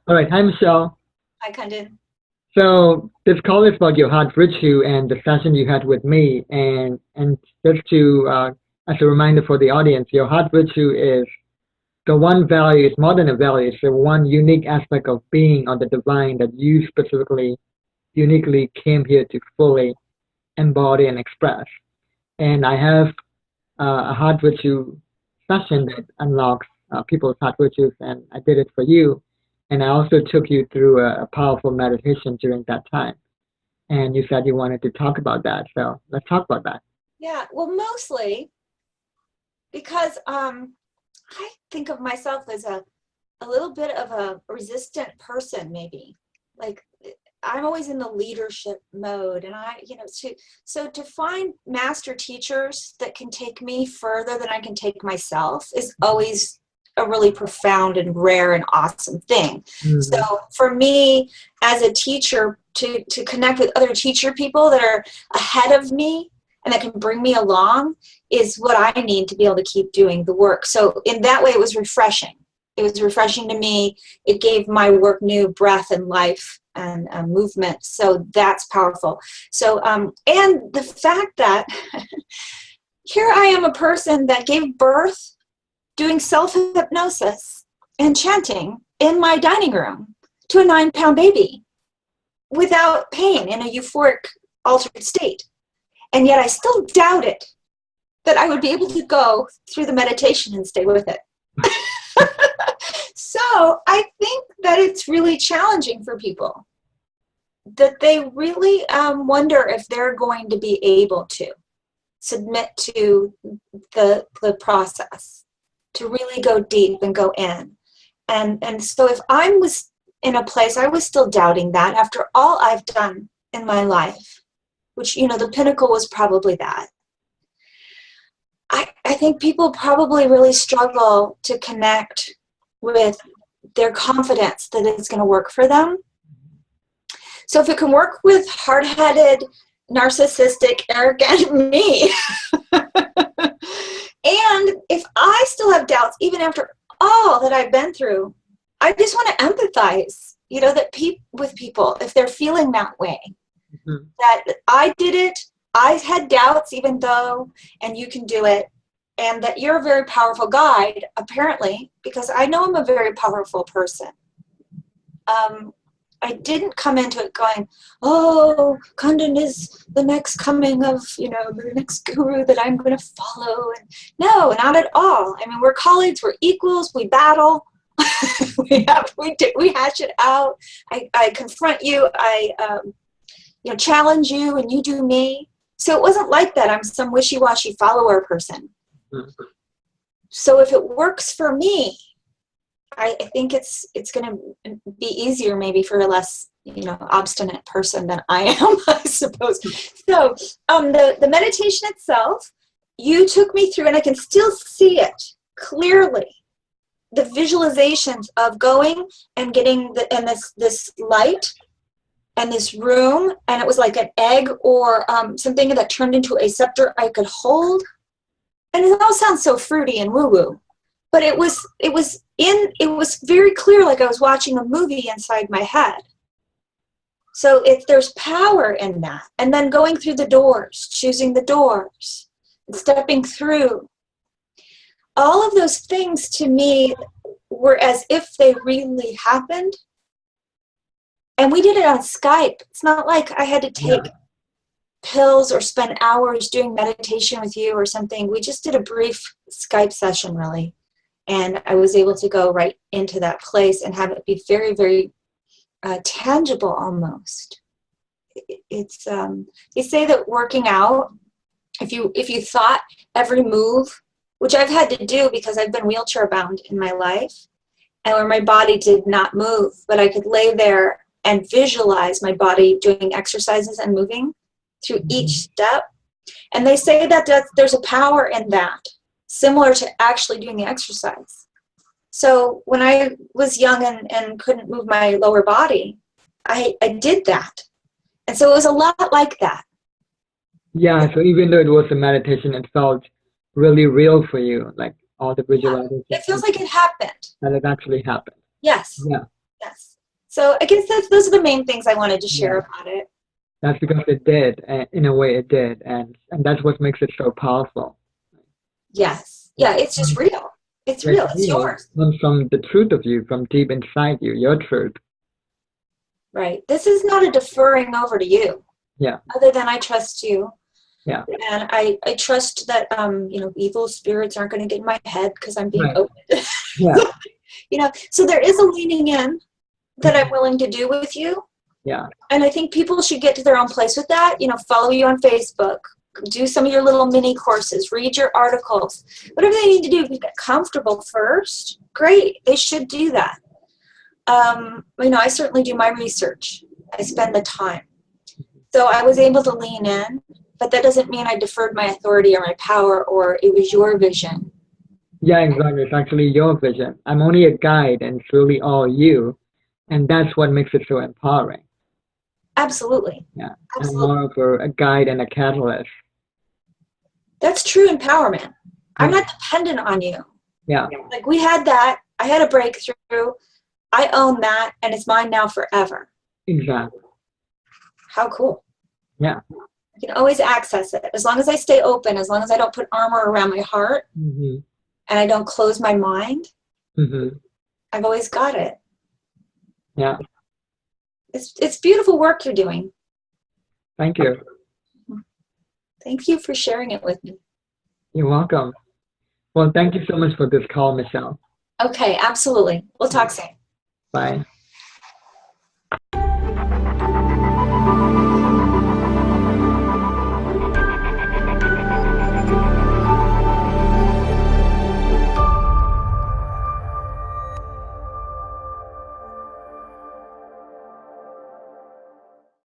All right. Hi, Michelle. Hi, Kundin. So this call is about your heart virtue and the session you had with me. And just to as a reminder for the audience, your heart virtue is the one value. It's more than a value. It's the one unique aspect of being on the divine that you specifically, uniquely came here to fully embody and express. And I have a heart virtue session that unlocks people's heart virtues, and I did it for you. And I also took you through a powerful meditation during that time. And you said you wanted to talk about that, so let's talk about that. Yeah, well, mostly because I think of myself as a little bit of a resistant person, maybe. Like I'm always in the leadership mode, and so to find master teachers that can take me further than I can take myself is always a really profound and rare and awesome thing. So Mm-hmm. for me as a teacher to connect with other teacher people that are ahead of me and that can bring me along is what I need to be able to keep doing the work. So in that way, it was refreshing. It was refreshing to me. It gave my work new breath and life and movement. So that's powerful. So, and the fact that here I am, a person that gave birth doing self-hypnosis and chanting in my dining room to a 9-pound baby without pain in a euphoric altered state. And yet I still doubted that I would be able to go through the meditation and stay with it. So I think that it's really challenging for people, that they really wonder if they're going to be able to submit to the process, to really go deep and go in. And so if I was in a place, I was still doubting that after all I've done in my life, which, the pinnacle was probably that. I think people probably really struggle to connect with their confidence that it's going to work for them. So if it can work with hard-headed, narcissistic, arrogant me, and if I still have doubts, even after all that I've been through, I just want to empathize, with people, if they're feeling that way, Mm-hmm. that I did it, I had doubts even though, and you can do it, and that you're a very powerful guide, apparently, because I know I'm a very powerful person. I didn't come into it going, oh, Kundin is the next coming of, the next guru that I'm going to follow. And no, not at all. I mean, we're colleagues, we're equals, we battle, we hash it out. I confront you, I challenge you, and you do me. So it wasn't like that. I'm some wishy-washy follower person. Mm-hmm. So if it works for me, I think it's going to be easier maybe for a less, obstinate person than I am, I suppose. So the meditation itself, you took me through, and I can still see it clearly. The visualizations of going and getting this light and this room, and it was like an egg or something that turned into a scepter I could hold. And it all sounds so fruity and woo-woo, but it was very clear, like I was watching a movie inside my head. So there's power in that. And then going through the doors, choosing the doors, and stepping through. All of those things to me were as if they really happened. And we did it on Skype. It's not like I had to take pills or spend hours doing meditation with you or something. We just did a brief Skype session, really. And I was able to go right into that place and have it be very, very tangible almost. It's they say that working out, if you thought every move, which I've had to do because I've been wheelchair bound in my life, and where my body did not move, but I could lay there and visualize my body doing exercises and moving through each step. And they say that there's a power in that, similar to actually doing the exercise. So when I was young and couldn't move my lower body, I did that. And so it was a lot like that. Yeah, so even though it was a meditation, it felt really real for you, like all the Yeah, visualizations it feels like it happened. that it actually happened. Yes. Yeah. Yes. So I guess those are the main things I wanted to share Yeah. about it. That's because it did, in a way it did, and that's what makes it so powerful. Yes. It Yeah, it's just comes, real. It's it's real. It's real, yours. comes from the truth of you, from deep inside you, your truth. Right. This is not a deferring over to you, Yeah, other than I trust you. yeah, And I trust that, evil spirits aren't going to get in my head because I'm being right, open. yeah, So there is a leaning in that I'm mhm, willing to do with you. yeah, And I think people should get to their own place with that. Follow you on Facebook, do some of your little mini courses, read your articles, whatever they need to do to get comfortable first. Great. They should do that. I certainly do my research. I spend the time. So I was able to lean in, but that doesn't mean I deferred my authority or my power or it was your vision. yeah, exactly. It's actually your vision. I'm only a guide, and it's really all you, and that's what makes it so empowering. Absolutely. Yeah, I'm Absolutely. more of a guide and a catalyst. That's true empowerment. I'm Yeah, not dependent on you. yeah, Like we had that. I had a breakthrough. I own that and it's mine now forever. exactly. How cool. Yeah. I can always access it as long as I stay open, as long as I don't put armor around my heart Hmm. and I don't close my mind. Hmm. I've always got it. Yeah. It's beautiful work you're doing. Thank you. Thank you for sharing it with me. You're welcome. Well, thank you so much for this call, Michelle. Okay, absolutely. We'll talk soon. Bye.